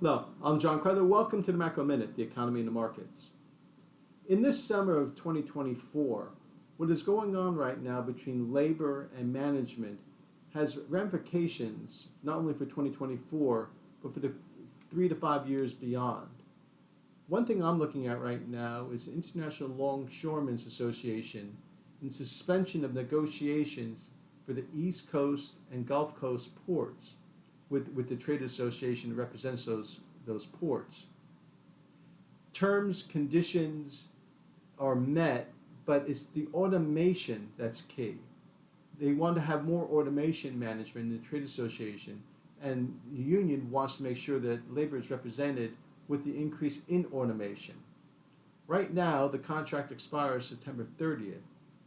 Hello, I'm John Crowther. Welcome to the Macro Minute, the economy and the markets. In this summer of 2024, what is going on right now between labor and management has ramifications not only for 2024, but for the 3 to 5 years beyond. One thing I'm looking at right now is the International Longshoremen's Association and suspension of negotiations for the East Coast and Gulf Coast ports with the trade association that represents those ports. Terms, conditions are met, but it's the automation that's key. They want to have more automation management in the trade association, and the union wants to make sure that labor is represented with the increase in automation. Right now, the contract expires September 30th.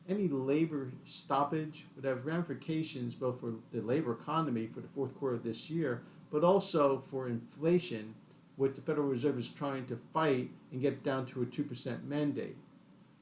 Any labor stoppage would have ramifications both for the labor economy for the fourth quarter of this year, but also for inflation, which the Federal Reserve is trying to fight and get down to a 2% mandate.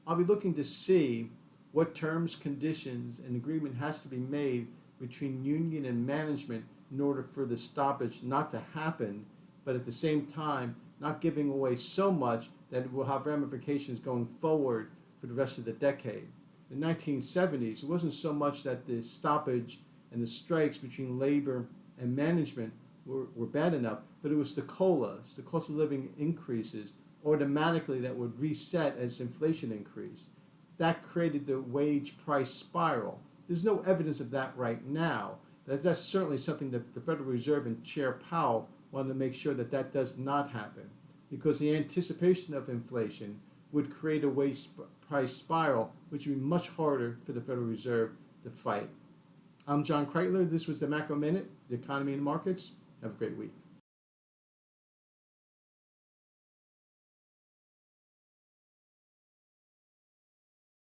I'll be looking to see what terms, conditions, and agreement has to be made between union and management in order for the stoppage not to happen, but at the same time not giving away so much that it will have ramifications going forward for the rest of the decade. In the 1970s, it wasn't so much that the stoppage and the strikes between labor and management were bad enough, but it was the COLAs, the cost of living increases, automatically that would reset as inflation increased. That created the wage price spiral. There's no evidence of that right now. That's certainly something that the Federal Reserve and Chair Powell wanted to make sure that that does not happen, because the anticipation of inflation would create a wage price spiral, which would be much harder for the Federal Reserve to fight. I'm John Kreitler. This was the Macro Minute, the economy and markets. Have a great week.